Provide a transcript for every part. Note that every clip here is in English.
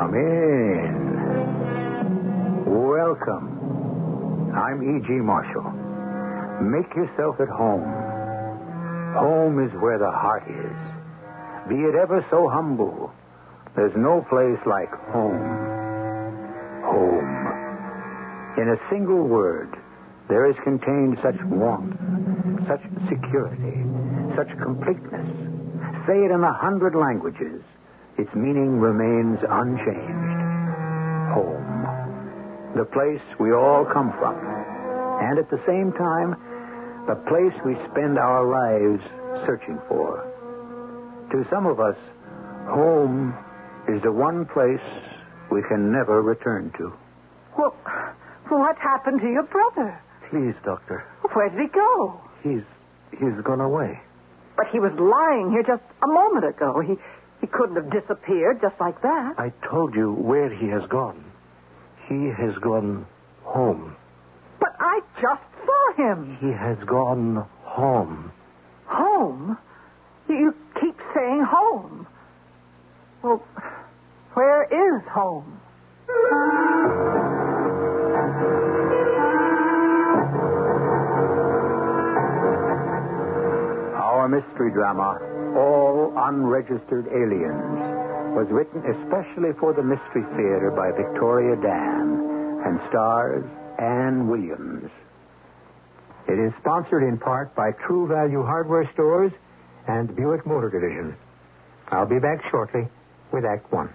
Come in. Welcome. I'm E.G. Marshall. Make yourself at home. Home is where the heart is. Be it ever so humble, there's no place like home. Home. In a single word, there is contained such warmth, such security, such completeness. Say it in 100 languages. Its meaning remains unchanged. Home. The place we all come from. And at the same time, the place we spend our lives searching for. To some of us, home is the one place we can never return to. Well, what happened to your brother? Please, Doctor. Where did he go? He's gone away. But he was lying here just a moment ago. He couldn't have disappeared just like that. I told you where he has gone. He has gone home. But I just saw him. He has gone home. Home? You keep saying home. Well, where is home? Our mystery drama, All Unregistered Aliens, was written especially for the Mystery Theater by Victoria Dan and stars Ann Williams. It is sponsored in part by True Value Hardware Stores and Buick Motor Division. I'll be back shortly with Act One.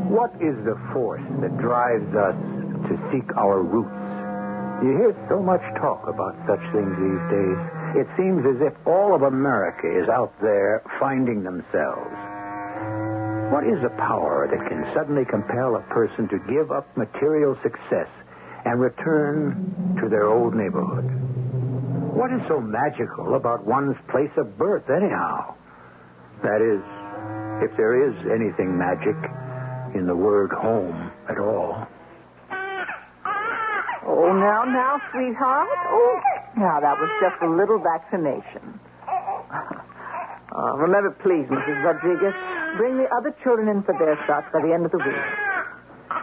What is the force that drives us to seek our roots? You hear so much talk about such things these days. It seems as if all of America is out there finding themselves. What is the power that can suddenly compel a person to give up material success and return to their old neighborhood? What is so magical about one's place of birth, anyhow? That is, if there is anything magic in the word home at all. Oh, now, sweetheart. Oh, now, that was just a little vaccination. Remember, please, Mrs. Rodriguez, bring the other children in for their shots by the end of the week.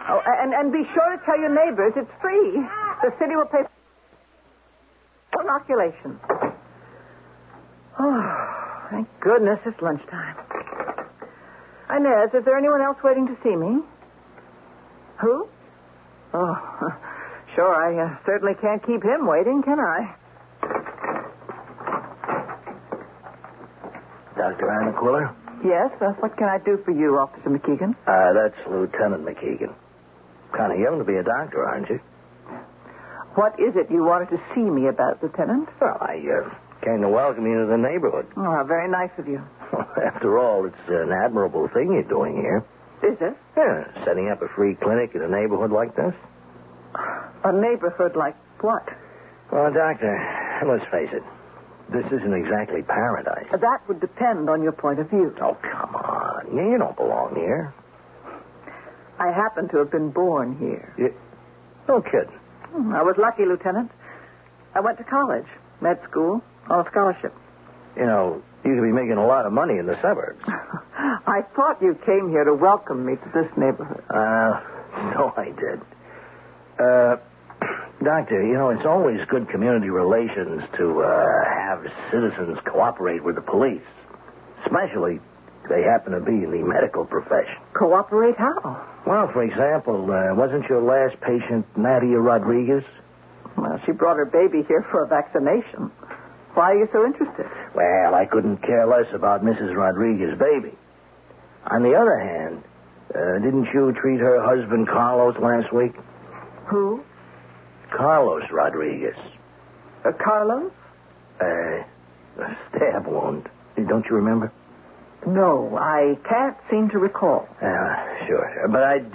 Oh, and be sure to tell your neighbors it's free. The city will pay for inoculation. Oh, thank goodness it's lunchtime. Inez, is there anyone else waiting to see me? Who? Oh, sure, I certainly can't keep him waiting, can I? Dr. Anna Quiller? Yes, what can I do for you, Officer McKeegan? That's Lieutenant McKeegan. Kind of young to be a doctor, aren't you? What is it you wanted to see me about, Lieutenant? Well, I came to welcome you to the neighborhood. Oh, how very nice of you. After all, it's an admirable thing you're doing here. Is it? Yeah, setting up a free clinic in a neighborhood like this. A neighborhood like what? Well, Doctor, let's face it. This isn't exactly paradise. That would depend on your point of view. Oh, come on. You don't belong here. I happen to have been born here. No kidding. I was lucky, Lieutenant. I went to college, med school, on a scholarship. You know, you could be making a lot of money in the suburbs. I thought you came here to welcome me to this neighborhood. So I did. Doctor, you know, it's always good community relations to have citizens cooperate with the police. Especially if they happen to be in the medical profession. Cooperate how? Well, for example, wasn't your last patient Nadia Rodriguez? Well, she brought her baby here for a vaccination. Why are you so interested? Well, I couldn't care less about Mrs. Rodriguez's baby. On the other hand, didn't you treat her husband Carlos last week? Who? Carlos Rodriguez. Carlos? A stab wound. Don't you remember? No, I can't seem to recall. Sure. But I'd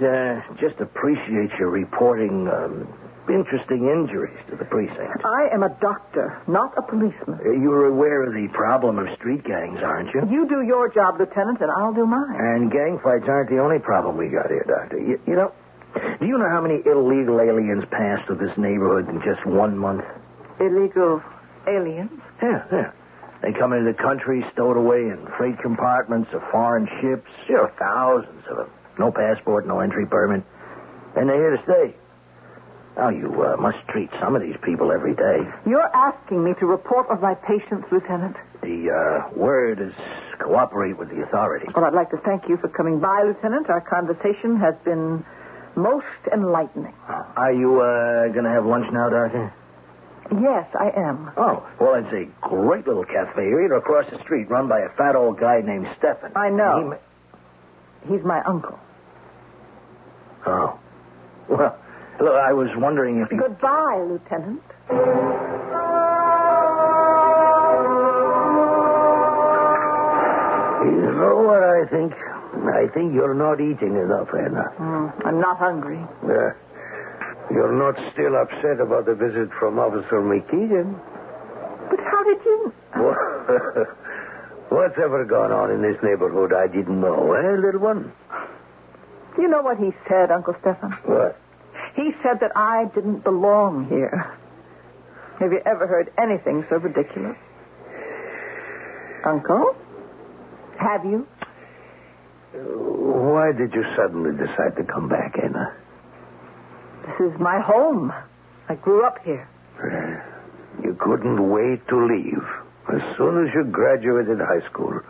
just appreciate your reporting interesting injuries to the precinct. I am a doctor, not a policeman. You're aware of the problem of street gangs, aren't you? You do your job, Lieutenant, and I'll do mine. And gang fights aren't the only problem we got here, Doctor. You know, do you know how many illegal aliens passed through this neighborhood in just 1 month? Illegal Aliens? Yeah. They come into the country, stowed away in freight compartments of foreign ships. Thousands of them. No passport, no entry permit. And they're here to stay. Now, you must treat some of these people every day. You're asking me to report on my patients, Lieutenant. The word is cooperate with the authorities. Well, I'd like to thank you for coming by, Lieutenant. Our conversation has been most enlightening. Are you going to have lunch now, Doctor? Yes, I am. Oh, well, it's a great little cafe right across the street run by a fat old guy named Stephan. I know. He's my uncle. Oh. Well, look, I was wondering if you... Goodbye, Lieutenant. You know what I think? I think you're not eating enough, Anna. I'm not hungry. You're not still upset about the visit from Officer McKeegan? But how did you... What's ever gone on in this neighborhood I didn't know, little one? You know what he said, Uncle Stephan? What? He said that I didn't belong here. Have you ever heard anything so ridiculous? Uncle? Have you? Why did you suddenly decide to come back, Anna? This is my home. I grew up here. You couldn't wait to leave. As soon as you graduated high school.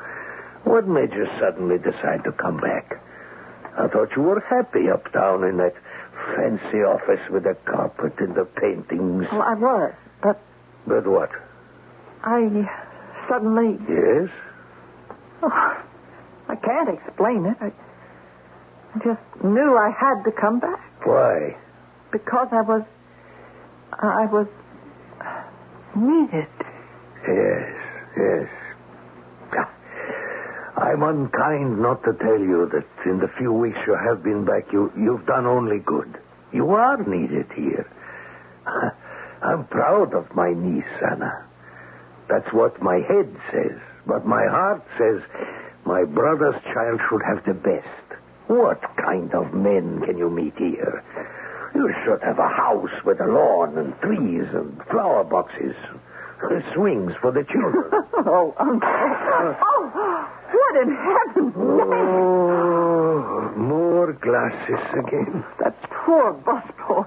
What made you suddenly decide to come back? I thought you were happy uptown in that fancy office with the carpet and the paintings. Well, I was, but... But what? I suddenly... Yes? Oh, I can't explain it. I just knew I had to come back. Why? Because I was needed. Yes. I'm unkind not to tell you that in the few weeks you have been back, you've done only good. You are needed here. I'm proud of my niece, Anna. That's what my head says. But my heart says my brother's child should have the best. What kind of men can you meet here? You should have a house with a lawn and trees and flower boxes. Swings for the children. Oh, Uncle. Oh, what in heaven? Oh, more glasses again. That poor busboy.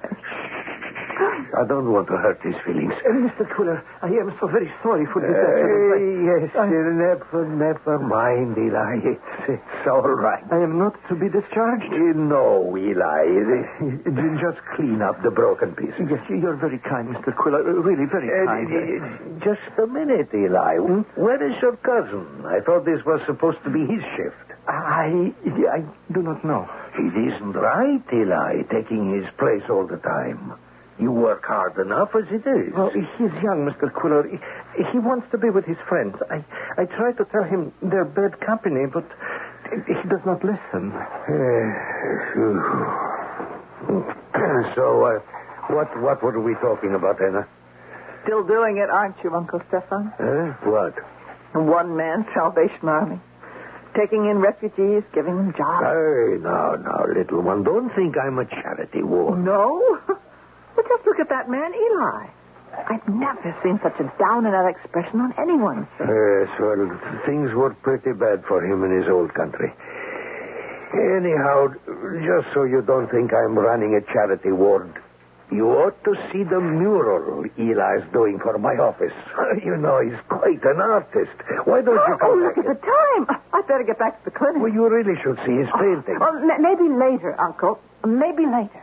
I don't want to hurt his feelings. Mr. Quiller, I am so very sorry for this. Never mind, Eli. It's all right. I am not to be discharged? No, Eli. Just clean up the broken pieces. Yes, you're very kind, Mr. Quiller. Really very kind. Just a minute, Eli. Where is your cousin? I thought this was supposed to be his shift. I do not know. It isn't right, Eli, taking his place all the time. You work hard enough as it is. Oh, he's young, Mr. Quiller. He wants to be with his friends. I try to tell him they're bad company, but he does not listen. So, what were we talking about, Anna? Still doing it, aren't you, Uncle Stephan? What? A one-man Salvation Army. Taking in refugees, giving them jobs. Hey, now, little one. Don't think I'm a charity ward. No? Well, just look at that man, Eli. I've never seen such a down-and-out expression on anyone's face. Yes, well, things were pretty bad for him in his old country. Anyhow, just so you don't think I'm running a charity ward, you ought to see the mural Eli's doing for my office. You know, he's quite an artist. Why don't you come look back? at the time. I'd better get back to the clinic. Well, you really should see his painting. Oh, maybe later, Uncle. Maybe later.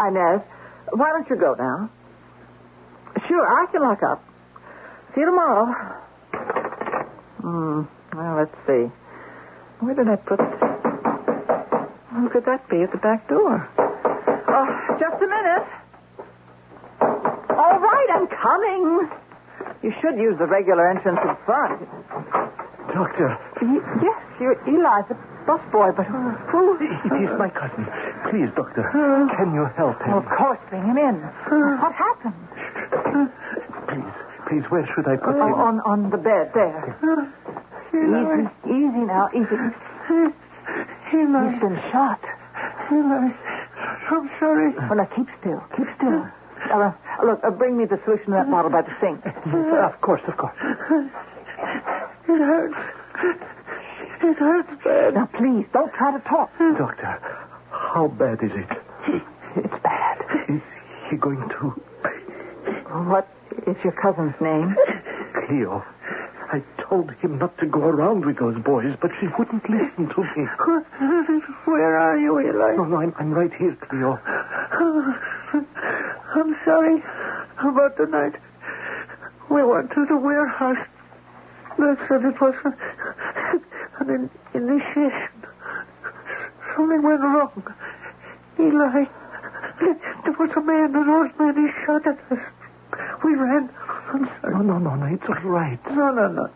Inez, why don't you go now? Sure, I can lock up. See you tomorrow. Well, let's see. Where did I put it? Who could that be at the back door? Oh, just a minute. All right, I'm coming. You should use the regular entrance in front. Doctor. Yes, you're Eli, the busboy, but who? It is my cousin. Please, doctor, can you help him? Well, of course, bring him in. What happened? Please, where should I put him? On the bed, there. Easy now, easy. Eli. He's been shot. Eli, I'm sorry. Oh, now, keep still. Keep still. Look, bring me the solution to that bottle by the sink. Yes, of course. It hurts. It hurts bad. Now, please, don't try to talk. Doctor, how bad is it? It's bad. Is he going to... What is your cousin's name? Cleo. I told him not to go around with those boys, but she wouldn't listen to me. Where are you, Eli? No, I'm right here, Cleo. I'm sorry about the night. We went to the warehouse. They said it was an initiation. Something went wrong. Eli, there was a man, an old man. He shot at us. We ran. I'm sorry. No, it's all right. No.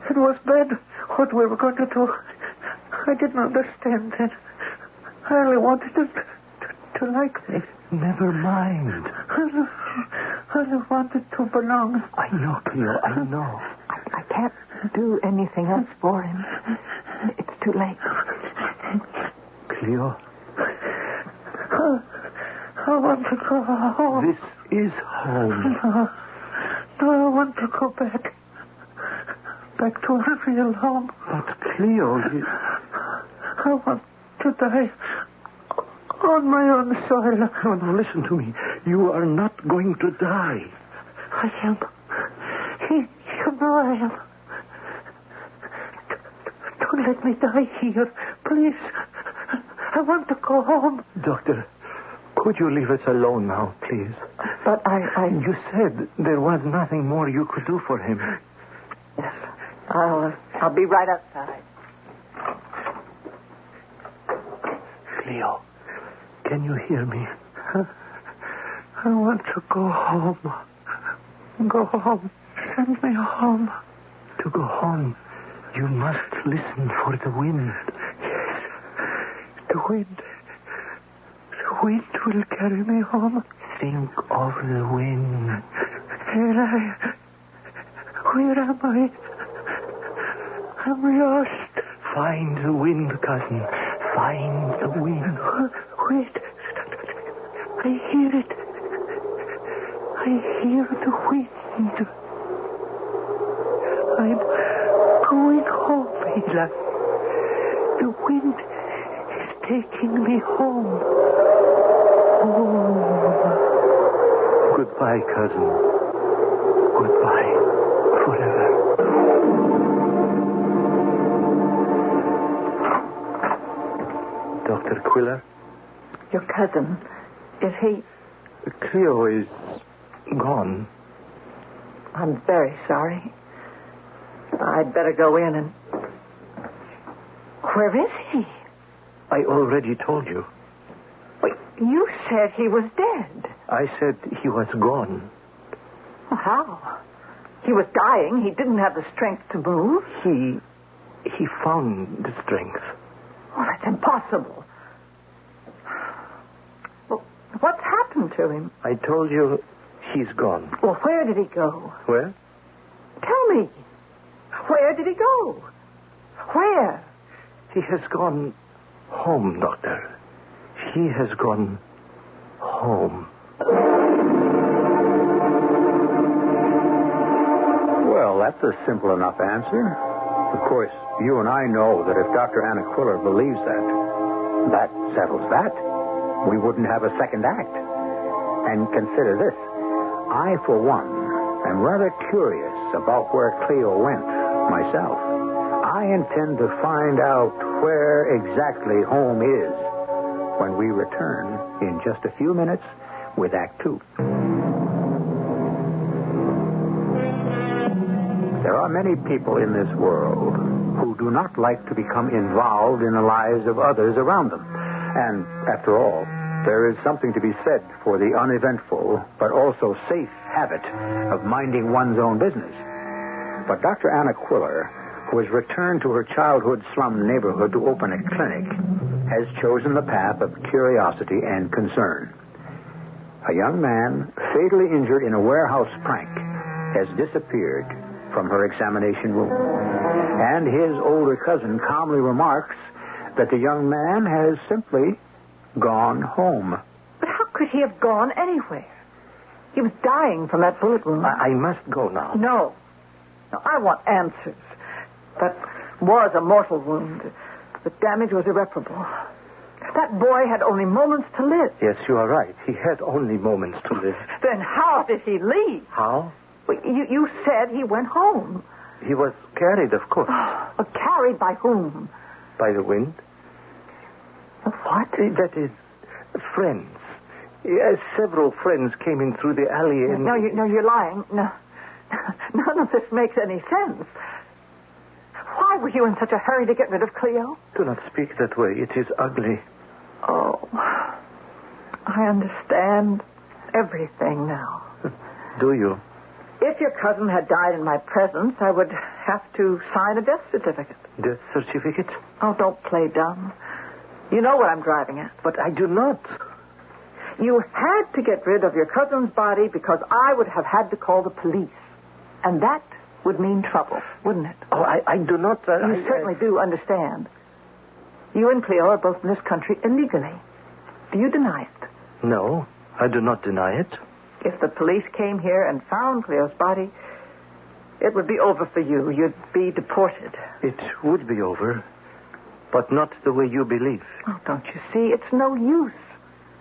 It was bad what we were going to do. I didn't understand it. I only wanted him to like me. Never mind. I wanted to belong. I know, Cleo, I know. I can't do anything else for him. It's too late. Cleo, I want to go home. this is home. No, I want to go back. Back to a real home. But Cleo, I want to die on my own soil. No, listen to me. You are not going to die. I am. You know I am. Don't let me die here, please. I want to go home. Doctor, could you leave us alone now, please? But You said there was nothing more you could do for him. Yes. I'll be right outside. Cleo, can you hear me? I want to go home. Go home. Send me home. To go home, you must listen for the wind. Yes. The wind. The wind will carry me home. Think of the wind. Eli, where am I? I'm lost. Find the wind, cousin. Find the wind. Wait. I hear it. I hear the wind. I'm going home, Eli. The wind is taking me home. Home. Goodbye, cousin. Goodbye. Forever. Dr. Quiller? Your cousin, is he... Cleo is gone. I'm very sorry. I'd better go in and... Where is he? I already told you. Wait, you said he was dead. I said he was gone. Well, how? He was dying. He didn't have the strength to move. He found the strength. Oh, that's impossible. Well, what's happened to him? I told you he's gone. Well, where did he go? Where? Tell me. Where did he go? Where? He has gone home, Doctor. He has gone home. Well, that's a simple enough answer. Of course, you and I know that if Dr. Anna Quiller believes that settles that. We wouldn't have a second act. And consider this. I, for one, am rather curious about where Cleo went myself. I intend to find out where exactly home is when we return in just a few minutes with Act Two. There are many people in this world who do not like to become involved in the lives of others around them. And, after all, there is something to be said for the uneventful but also safe habit of minding one's own business. But Dr. Anna Quiller, who has returned to her childhood slum neighborhood to open a clinic, has chosen the path of curiosity and concern. A young man, fatally injured in a warehouse prank, has disappeared from her examination room. And his older cousin calmly remarks that the young man has simply gone home. But how could he have gone anywhere? He was dying from that bullet wound. I must go now. No. No, I want answers. That was a mortal wound. The damage was irreparable. That boy had only moments to live. Yes, you are right. He had only moments to live. Then how did he leave? How? Well, you said he went home. He was carried, of course. Carried by whom? By the wind. What? That is, friends. Several friends came in through the alley and... No, you're lying. No. None of this makes any sense. Why were you in such a hurry to get rid of Cleo? Do not speak that way. It is ugly. Oh, I understand everything now. Do you? If your cousin had died in my presence, I would have to sign a death certificate. Death certificate? Oh, don't play dumb. You know what I'm driving at. But I do not. You had to get rid of your cousin's body because I would have had to call the police. And that would mean trouble, wouldn't it? Oh, I do not... You certainly do understand. You and Cleo are both in this country illegally. Do you deny it? No, I do not deny it. If the police came here and found Cleo's body, it would be over for you. You'd be deported. It would be over, but not the way you believe. Oh, don't you see? It's no use.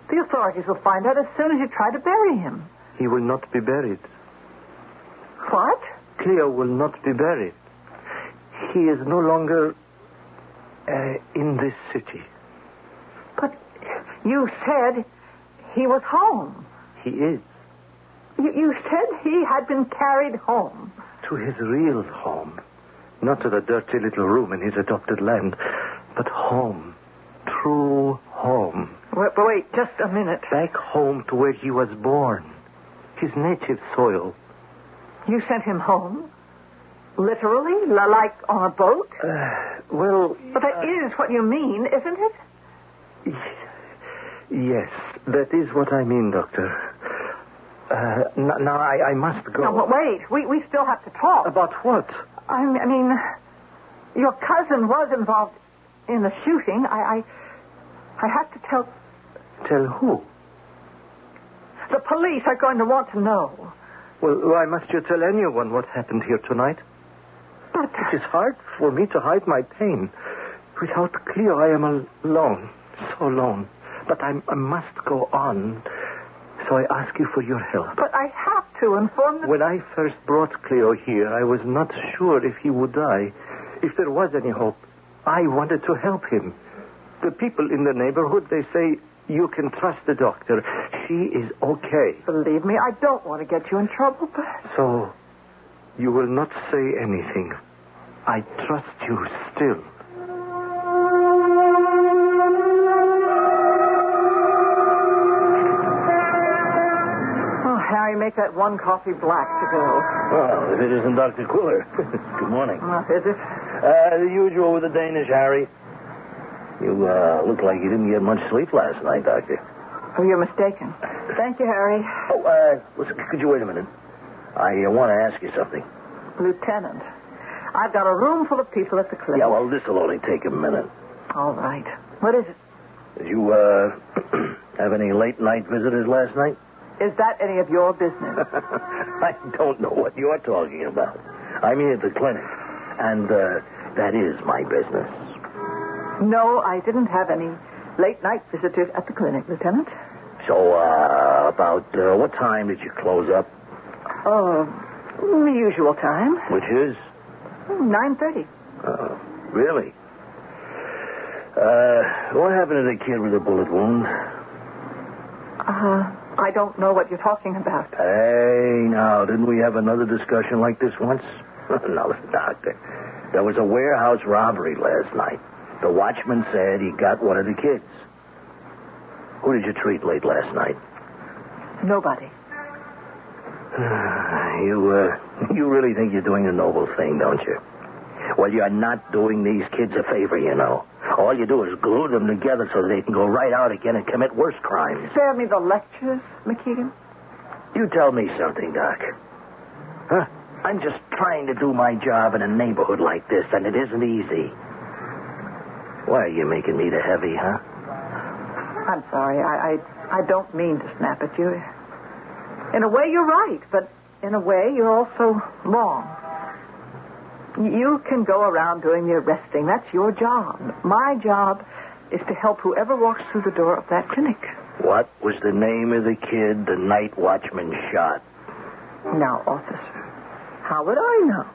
The authorities will find out as soon as you try to bury him. He will not be buried. What? Cleo will not be buried. He is no longer in this city. But you said he was home. He is. You said he had been carried home. To his real home. Not to the dirty little room in his adopted land, but home. True home. Wait, just a minute. Back home to where he was born. His native soil. You sent him home? Literally? Like on a boat? Well... But that is what you mean, isn't it? Yes, that is what I mean, Doctor. Now, I must go. No, but wait. We still have to talk. About what? I mean, your cousin was involved in the shooting. I have to tell... Tell who? The police are going to want to know. Well, why must you tell anyone what happened here tonight? But... It is hard for me to hide my pain. Without Cleo, I am alone. So alone. But I must go on. So I ask you for your help. But I have to inform the... When I first brought Cleo here, I was not sure if he would die. If there was any hope. I wanted to help him. The people in the neighborhood, they say, you can trust the doctor. She is okay. Believe me, I don't want to get you in trouble, but... So, you will not say anything. I trust you still. Oh, Harry, make that one coffee black to go. Well, if it isn't Dr. Quiller. Good morning. Is it? The usual with the Danish, Harry. You look like you didn't get much sleep last night, Doctor. Oh, you're mistaken. Thank you, Harry. Oh, listen, could you wait a minute? I want to ask you something. Lieutenant, I've got a room full of people at the clinic. Yeah, well, this will only take a minute. All right. What is it? Did you, have any late-night visitors last night? Is that any of your business? I don't know what you're talking about. I mean at the clinic. And, that is my business. No, I didn't have any late-night visitors at the clinic, Lieutenant. So, about what time did you close up? The usual time. Which is? 9:30. Really? What happened to the kid with the bullet wound? I don't know what you're talking about. Hey, now, didn't we have another discussion like this once? No, Doctor. There was a warehouse robbery last night. The watchman said he got one of the kids. Who did you treat late last night? Nobody. You really think you're doing a noble thing, don't you? Well, you're not doing these kids a favor, you know. All you do is glue them together so they can go right out again and commit worse crimes. Spare me the lectures, McKeegan. You tell me something, Doc. Huh? I'm just trying to do my job in a neighborhood like this, and it isn't easy. Why are you making me the heavy, huh? I'm sorry. I don't mean to snap at you. In a way, you're right, but in a way, you're also wrong. You can go around doing the arresting. That's your job. My job is to help whoever walks through the door of that clinic. What was the name of the kid the night watchman shot? Now, officer, how would I know?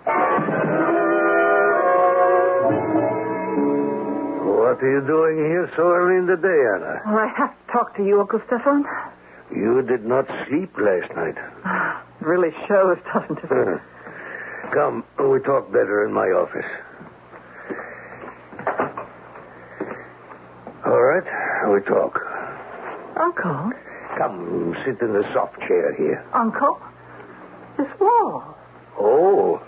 What are you doing here so early in the day, Anna? Well, I have to talk to you, Uncle Stefan. You did not sleep last night. It really shows, doesn't it? Come, we talk better in my office. All right, we talk. Uncle? Come, sit in the soft chair here. Uncle? This wall. Oh,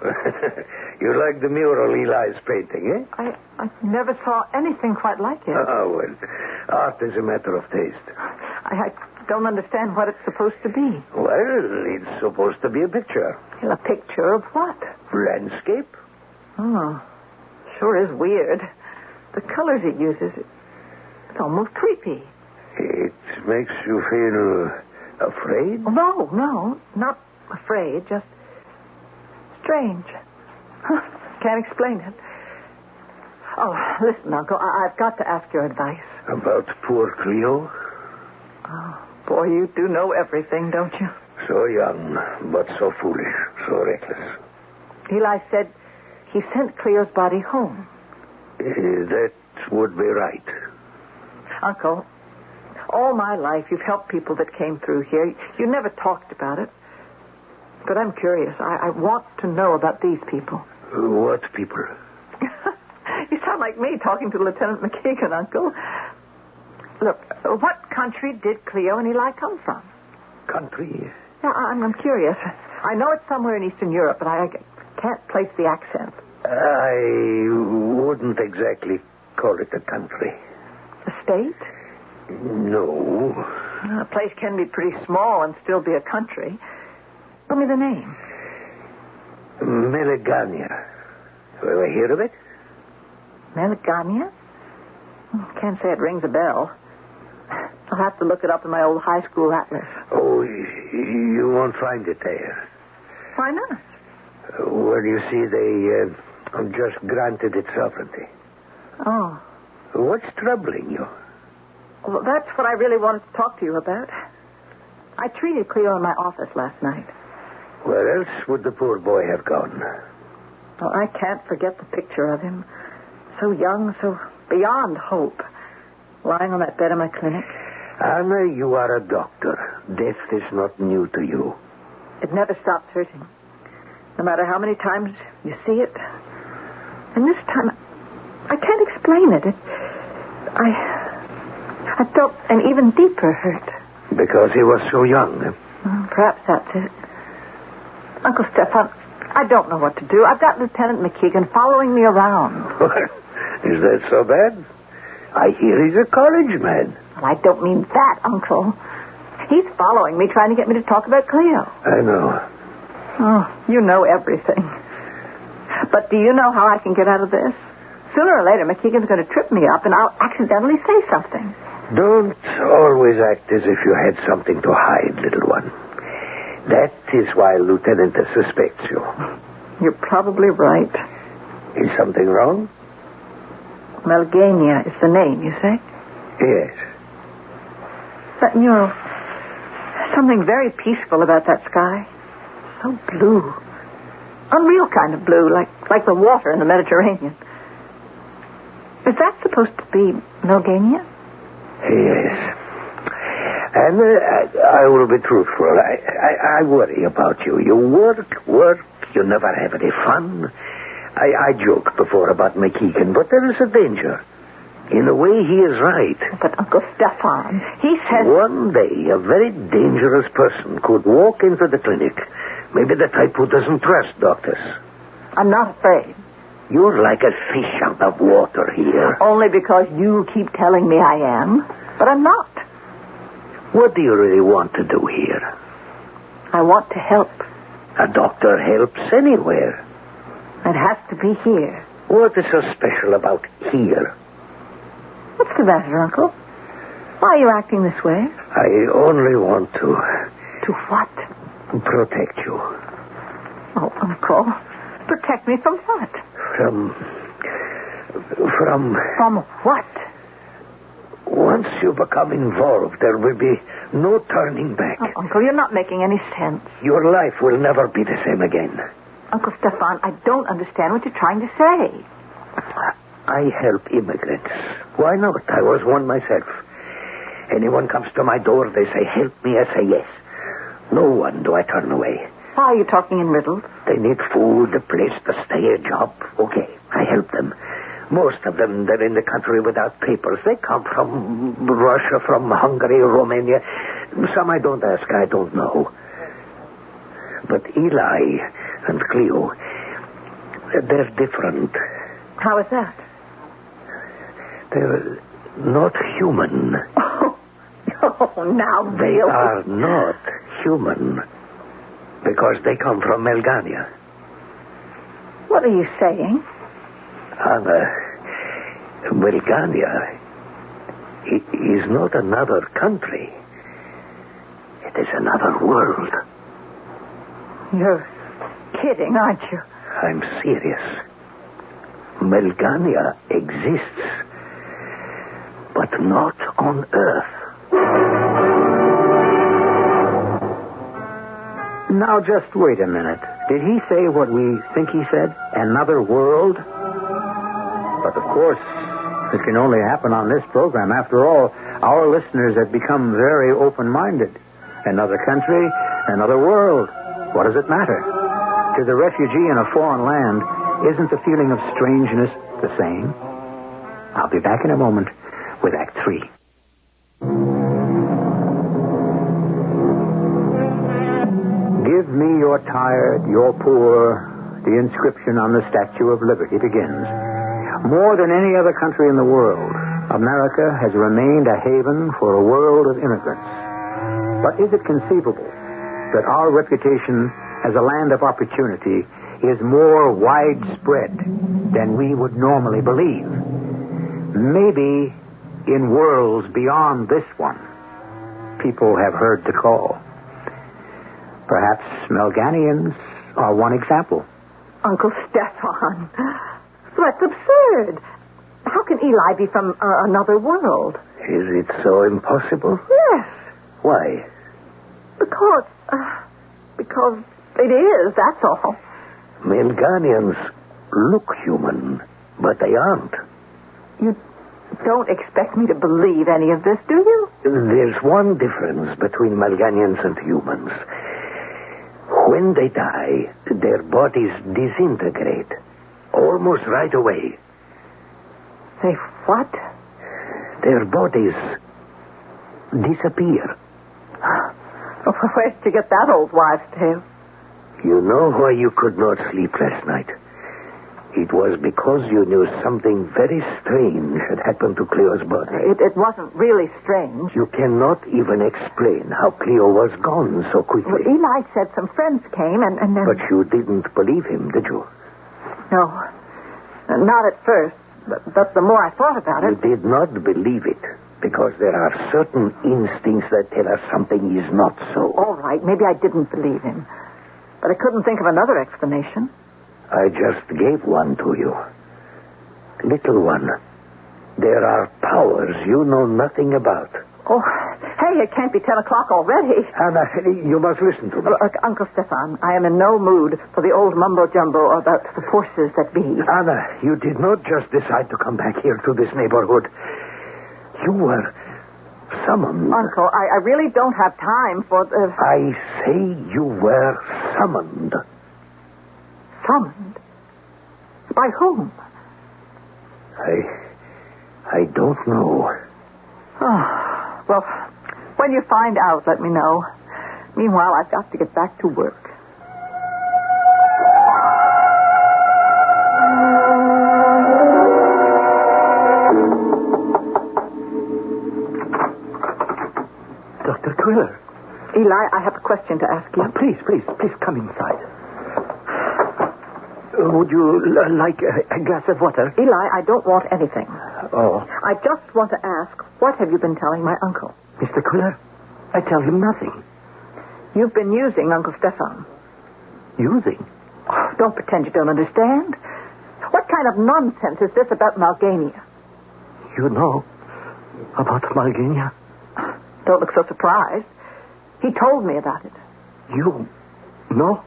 you like the mural Eli's painting, eh? I never saw anything quite like it. Oh, well, art is a matter of taste. I don't understand what it's supposed to be. Well, it's supposed to be a picture. Well, a picture of what? Landscape. Oh, sure is weird. The colors it uses, it's almost creepy. It makes you feel afraid? No, not afraid, just strange. Can't explain it. Oh, listen, Uncle, I've got to ask your advice. About poor Cleo? Oh, boy, you do know everything, don't you? So young, but so foolish, so reckless. Eli said he sent Cleo's body home. That would be right. Uncle, all my life you've helped people that came through here. You never talked about it. But I'm curious. I want to know about these people. What people? You sound like me talking to Lieutenant McKeegan, Uncle. Look, what country did Cleo and Eli come from? Country? Yeah, I'm curious. I know it's somewhere in Eastern Europe, but I can't place the accent. I wouldn't exactly call it a country. A state? No. A place can be pretty small and still be a country. Tell me the name. Melegania. Ever hear of it? Melegania? Can't say it rings a bell. I'll have to look it up in my old high school atlas. Oh, you won't find it there. Why not? Well, you see, they just granted it sovereignty. Oh. What's troubling you? Well, that's what I really wanted to talk to you about. I treated Cleo in my office last night. Where else would the poor boy have gone? Well, I can't forget the picture of him. So young, so beyond hope. Lying on that bed in my clinic. Anna, you are a doctor. Death is not new to you. It never stops hurting. No matter how many times you see it. And this time, I can't explain it. I felt an even deeper hurt. Because he was so young. Well, perhaps that's it. Uncle Stefan, I don't know what to do. I've got Lieutenant McKeegan following me around. Is that so bad? I hear he's a college man. Well, I don't mean that, Uncle. He's following me, trying to get me to talk about Cleo. I know. Oh, you know everything. But do you know how I can get out of this? Sooner or later, McKeegan's going to trip me up, and I'll accidentally say something. Don't always act as if you had something to hide, little one. That is why Lieutenant suspects you. You're probably right. Is something wrong? Melgania is the name, you say? Yes. But, you know, something very peaceful about that sky. So blue. Unreal kind of blue, like the water in the Mediterranean. Is that supposed to be Melgania? Yes. And I will be truthful. I worry about you. You work. You never have any fun. I joked before about McKeegan, but there is a danger. In a way, he is right. But Uncle Stefan, he says... One day, a very dangerous person could walk into the clinic. Maybe the type who doesn't trust doctors. I'm not afraid. You're like a fish out of water here. Only because you keep telling me I am. But I'm not. What do you really want to do here? I want to help. A doctor helps anywhere. It has to be here. What is so special about here? What's the matter, Uncle? Why are you acting this way? I only want to To what? protect you Oh, Uncle. Protect me from what? from... From what? Once you become involved, there will be no turning back. Oh, Uncle, you're not making any sense. Your life will never be the same again. Uncle Stefan, I don't understand what you're trying to say. I help immigrants. Why not? I was one myself. Anyone comes to my door, they say, help me, I say yes. No one do I turn away. Why are you talking in riddles? They need food, a place to stay, a job. Okay, I help them. Most of them, they're in the country without papers. They come from Russia, from Hungary, Romania. Some I don't ask, I don't know. But Eli and Cleo, they're different. How is that? They're not human. Oh, now, They really? are not human because they come from Melgania. What are you saying? Melgania is not another country. It is another world. You're kidding, aren't you? I'm serious. Melgania exists, but not on Earth. Now, just wait a minute. Did he say what we think he said? Another world? But, of course, it can only happen on this program. After all, our listeners have become very open-minded. Another country, another world. What does it matter? To the refugee in a foreign land, isn't the feeling of strangeness the same? I'll be back in a moment with Act 3. Give me your tired, your poor. The inscription on the Statue of Liberty begins. More than any other country in the world, America has remained a haven for a world of immigrants. But is it conceivable that our reputation as a land of opportunity is more widespread than we would normally believe? Maybe in worlds beyond this one, people have heard the call. Perhaps Melganians are one example. Uncle Stefan, that's absurd. How can Eli be from another world? Is it so impossible? Yes, Why? because it is, that's all. Melganians look human, but they aren't. You don't expect me to believe any of this, do you? There's one difference between Melganians and humans. When they die, their bodies disintegrate almost right away. Say what? Their bodies disappear. Where'd you get that old wives' tale? You know why you could not sleep last night? It was because you knew something very strange had happened to Cleo's body. It wasn't really strange. You cannot even explain how Cleo was gone so quickly. Well, Eli said some friends came and then... But you didn't believe him, did you? No. Not at first. But the more I thought about You it... did not believe it because there are certain instincts that tell us something is not so. All right, maybe I didn't believe him. But I couldn't think of another explanation. I just gave one to you. Little one. There are powers you know nothing about. Oh, hey, it can't be 10 o'clock already. Anna, you must listen to me. Look, Uncle Stefan, I am in no mood for the old mumbo-jumbo about the forces that be. Anna, you did not just decide to come back here to this neighborhood. You were summoned. Uncle, I really don't have time for the... I say you were summoned. Summoned? By whom? I don't know. Oh, well, when you find out, let me know. Meanwhile, I've got to get back to work. Dr. Quiller. Eli, I have a question to ask you. Oh, please come inside. Would you like a glass of water? Eli, I don't want anything. Oh. I just want to ask, what have you been telling my uncle? Mr. Quiller, I tell him nothing. You've been using Uncle Stefan. Using? Don't pretend you don't understand. What kind of nonsense is this about Malgania? You know about Malgania? Don't look so surprised. He told me about it. You know?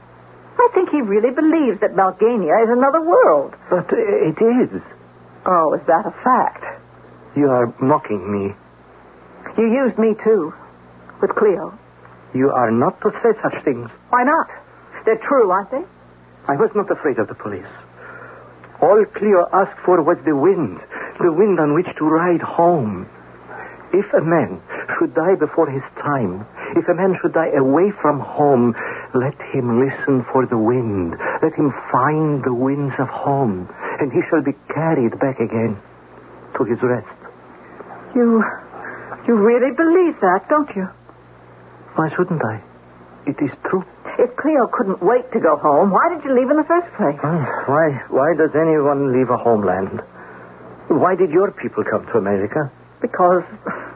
I think he really believes that Malgania is another world. But it is. Oh, is that a fact? You are mocking me. You used me, too, with Cleo. You are not to say such things. Why not? They're true, aren't they? I was not afraid of the police. All Cleo asked for was the wind on which to ride home. If a man should die before his time, if a man should die away from home, let him listen for the wind. Let him find the winds of home, and he shall be carried back again to his rest. You really believe that, don't you? Why shouldn't I? It is true. If Cleo couldn't wait to go home, why did you leave in the first place? Why does anyone leave a homeland? Why did your people come to America? Because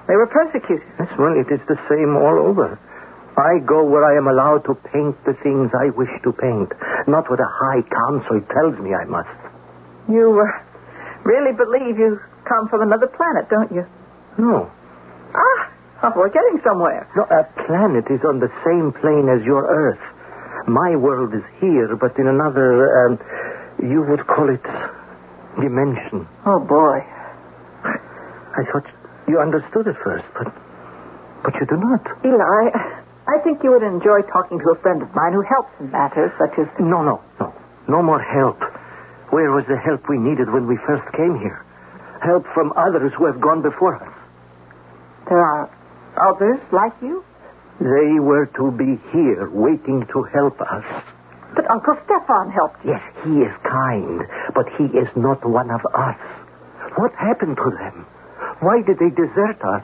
they were persecuted. Yes, well, it is the same all over. I go where I am allowed to paint the things I wish to paint, not what a high council tells me I must. You really believe you come from another planet, don't you? No. We're getting somewhere. No, a planet is on the same plane as your Earth. My world is here, but in another, you would call it dimension. Oh, boy. I thought you understood at first, but you do not. Eli, I think you would enjoy talking to a friend of mine who helps in matters such as... No. No more help. Where was the help we needed when we first came here? Help from others who have gone before us. There are others like you? They were to be here, waiting to help us. But Uncle Stefan helped you. Yes, he is kind, but he is not one of us. What happened to them? Why did they desert us?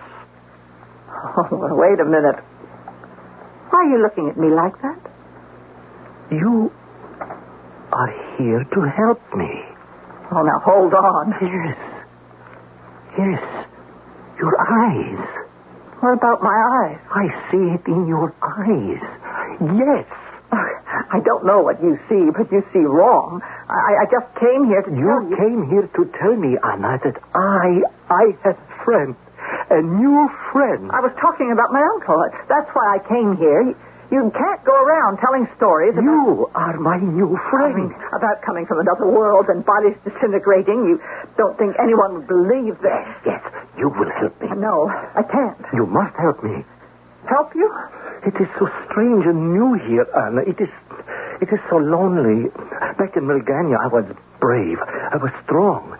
Oh, well, wait a minute. Why are you looking at me like that? You are here to help me. Oh, now, hold on. Yes. Your eyes. What about my eyes? I see it in your eyes. Yes. I don't know what you see, but you see wrong. I just came here to tell you... You came here to tell me, Anna, that I have a friend. A new friend. I was talking about my uncle. That's why I came here. You can't go around telling stories about... You are my new friend. About coming from another world and bodies disintegrating. You don't think anyone would believe that? Yes. You will help me. No, I can't. You must help me. Help you? It is so strange and new here, Anna. It is so lonely. Back in Malgania, I was brave. I was strong.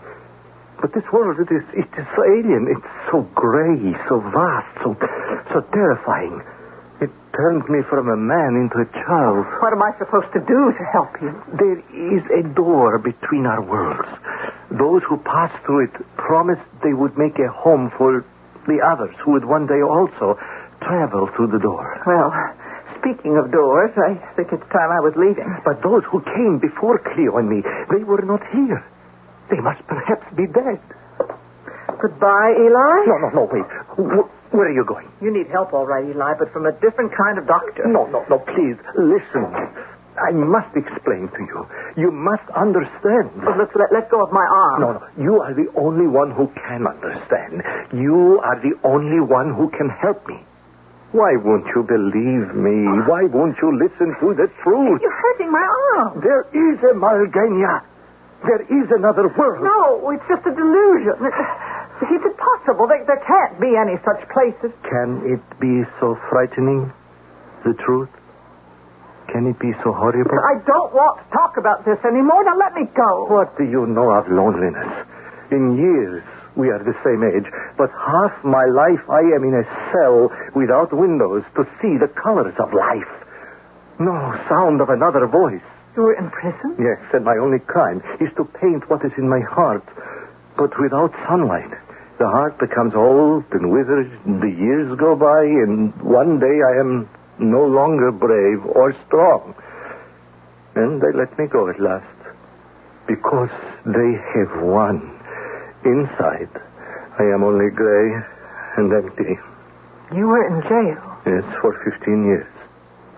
But this world, it is so alien. It's so gray, so vast, so terrifying. It turned me from a man into a child. What am I supposed to do to help you? There is a door between our worlds. Those who pass through it promised they would make a home for the others who would one day also travel through the door. Well, speaking of doors, I think it's time I was leaving. But those who came before Cleo and me, they were not here. They must perhaps be dead. Goodbye, Eli? No, wait. Where are you going? You need help, all right, Eli, but from a different kind of doctor. No, please, listen. I must explain to you. You must understand. Oh, let go of my arm. No, you are the only one who can understand. You are the only one who can help me. Why won't you believe me? Why won't you listen to the truth? You're hurting my arm. There is a Malgania. There is another world. No, it's just a delusion. It's impossible. There can't be any such places. Can it be so frightening, the truth? Can it be so horrible? I don't want to talk about this anymore. Now let me go. What do you know of loneliness? In years, we are the same age, but half my life I am in a cell without windows to see the colors of life. No sound of another voice. You're in prison? Yes, and my only crime is to paint what is in my heart. But without sunlight, the heart becomes old and withered, and the years go by, and one day I am no longer brave or strong. And they let me go at last. Because they have won. Inside, I am only gray and empty. You were in jail. Yes, for 15 years.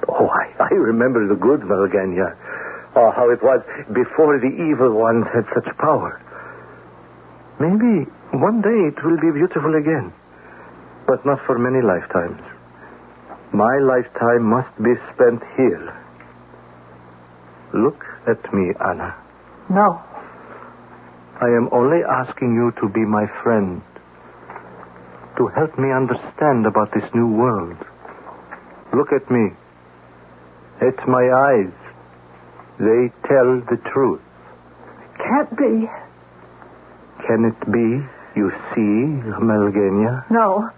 Oh, I remember the good Malgania. Oh, how it was before the evil ones had such power. Maybe one day it will be beautiful again. But not for many lifetimes. My lifetime must be spent here. Look at me, Anna. No. I am only asking you to be my friend. To help me understand about this new world. Look at me. At my eyes. They tell the truth. Can't be. Can it be? You see, Malgania? No.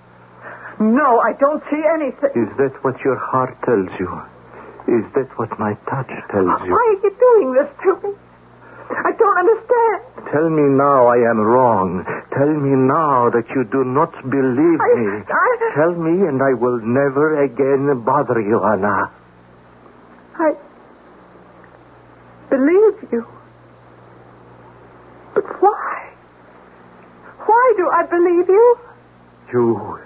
No, I don't see anything. Is that what your heart tells you? Is that what my touch tells you? Why are you doing this to me? I don't understand. Tell me now I am wrong. Tell me now that you do not believe me. Tell me and I will never again bother you, Anna. I believe you. But why? Why do I believe you? You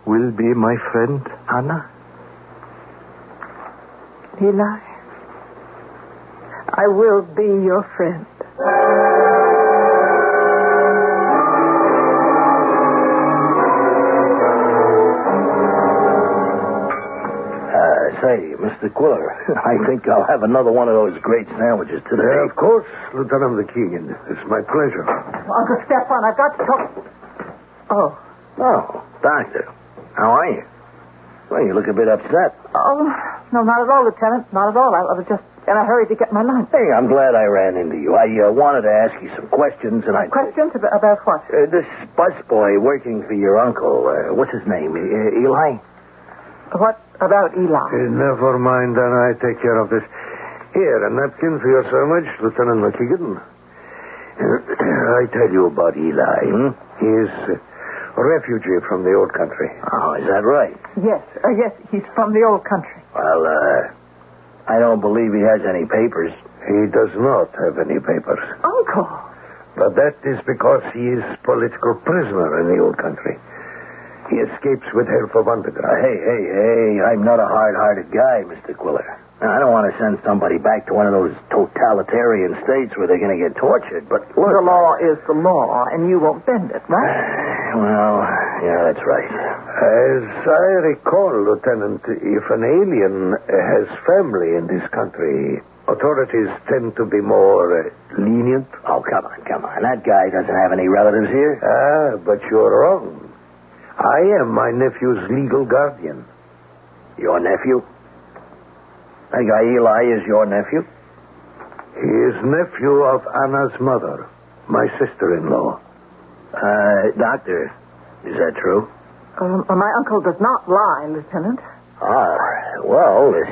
will be my friend, Anna? Eli, I will be your friend. Say, Mr. Quiller, I think I'll have another one of those great sandwiches today. Of course, Lieutenant McKeegan. It's my pleasure. Uncle Stefan, I've got to talk. Oh. Oh, Doctor. How are you? Well, you look a bit upset. Oh, no, not at all, Lieutenant. Not at all. I was just in a hurry to get my lunch. Hey, I'm glad I ran into you. I wanted to ask you some questions, and I... Questions about what? This busboy working for your uncle, what's his name? Eli? What about Eli? Never mind, Anna. I take care of this. Here, a napkin for your sandwich, Lieutenant McKeegan. I tell you about Eli. He is a refugee from the old country. Oh, is that right? Yes, he's from the old country. Well, I don't believe he has any papers. He does not have any papers. Uncle. But that is because he is political prisoner in the old country. He escapes with help of underground. Hey, I'm not a hard-hearted guy, Mr. Quiller. I don't want to send somebody back to one of those totalitarian states where they're going to get tortured, but look... The law is the law, and you won't bend it, right? Well, yeah, that's right. As I recall, Lieutenant, if an alien has family in this country, authorities tend to be more lenient. Oh, come on. That guy doesn't have any relatives here. But you're wrong. I am my nephew's legal guardian. Your nephew? That guy Eli is your nephew? He is nephew of Anna's mother, my sister-in-law. Doctor, is that true? My uncle does not lie, Lieutenant. Well, this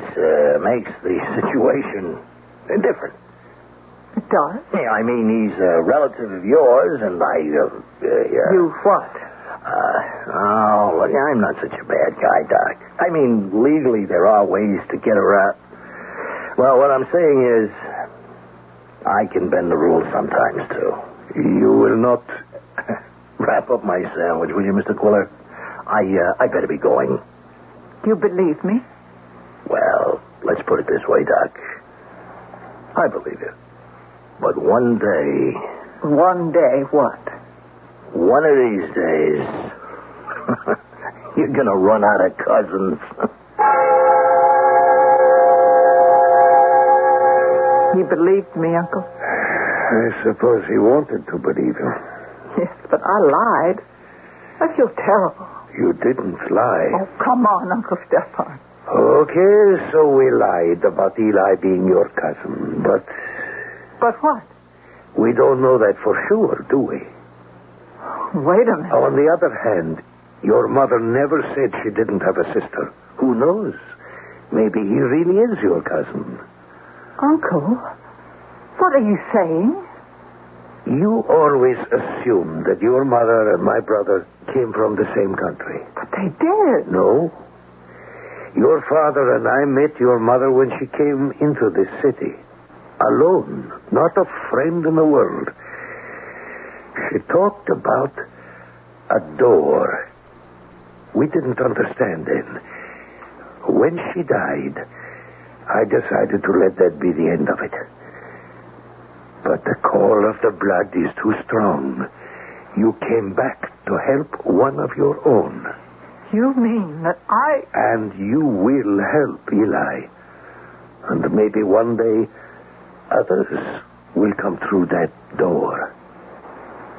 makes the situation different. It does? Yeah, I mean, he's a relative of yours, and You what? Look, I'm not such a bad guy, Doc. I mean, legally, there are ways to get around. Well, what I'm saying is, I can bend the rules sometimes, too. You will not... Wrap up my sandwich, will you, Mr. Quiller? I better be going. You believe me? Well, let's put it this way, Doc. I believe you. But one day... One day what? One of these days, you're going to run out of cousins. He believed me, Uncle. I suppose he wanted to believe you. Yes, but I lied. I feel terrible. You didn't lie. Oh, come on, Uncle Stefan. Okay, so we lied about Eli being your cousin, but... But what? We don't know that for sure, do we? Wait a minute. On the other hand, your mother never said she didn't have a sister. Who knows? Maybe he really is your cousin. Uncle, what are you saying? You always assumed that your mother and my brother came from the same country. But they did. No. Your father and I met your mother when she came into this city. Alone, not a friend in the world. She talked about A door. We didn't understand then. When she died, I decided to let that be the end of it. But the call of the blood is too strong. You came back to help one of your own. You mean that I... And you will help, Eli. And maybe one day, others will come through that door.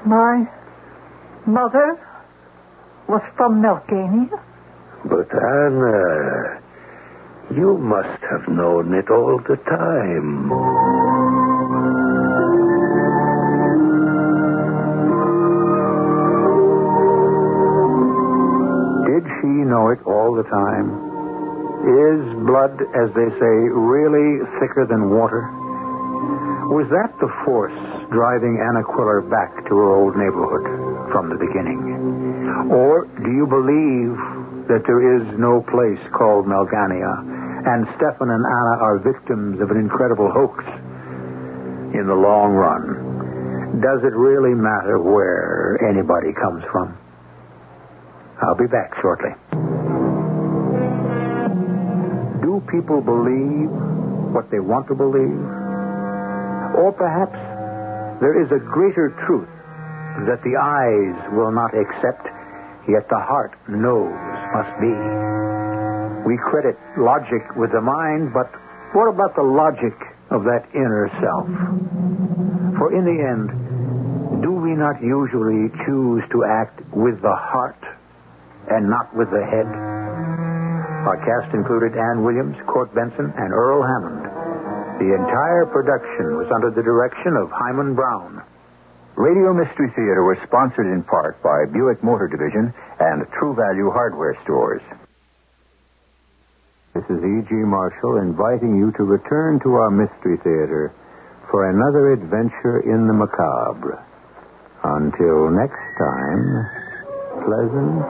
My mother was from Melgania? But, Anna, you must have known it all the time. Did she know it all the time? Is blood, as they say, really thicker than water? Was that the force driving Anna Quiller back to her old neighborhood from the beginning? Or do you believe that there is no place called Melgania, and Stefan and Anna are victims of an incredible hoax? In the long run, does it really matter where anybody comes from? I'll be back shortly. Do people believe what they want to believe? Or perhaps there is a greater truth that the eyes will not accept, yet the heart knows must be. We credit logic with the mind, but what about the logic of that inner self? For in the end, do we not usually choose to act with the heart and not with the head? Our cast included Ann Williams, Court Benson, and Earl Hammond. The entire production was under the direction of Hyman Brown. Radio Mystery Theater was sponsored in part by Buick Motor Division and True Value Hardware Stores. This is E.G. Marshall inviting you to return to our Mystery Theater for another adventure in the macabre. Until next time, pleasant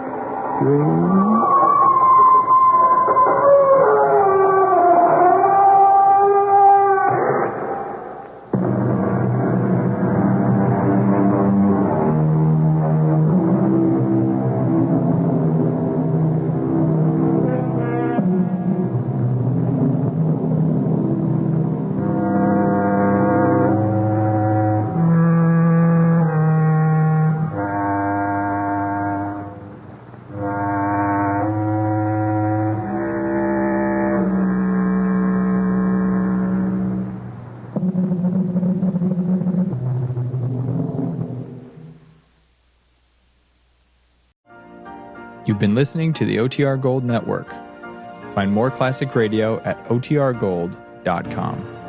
dreams. You've been listening to the OTR Gold Network. Find more classic radio at otrgold.com.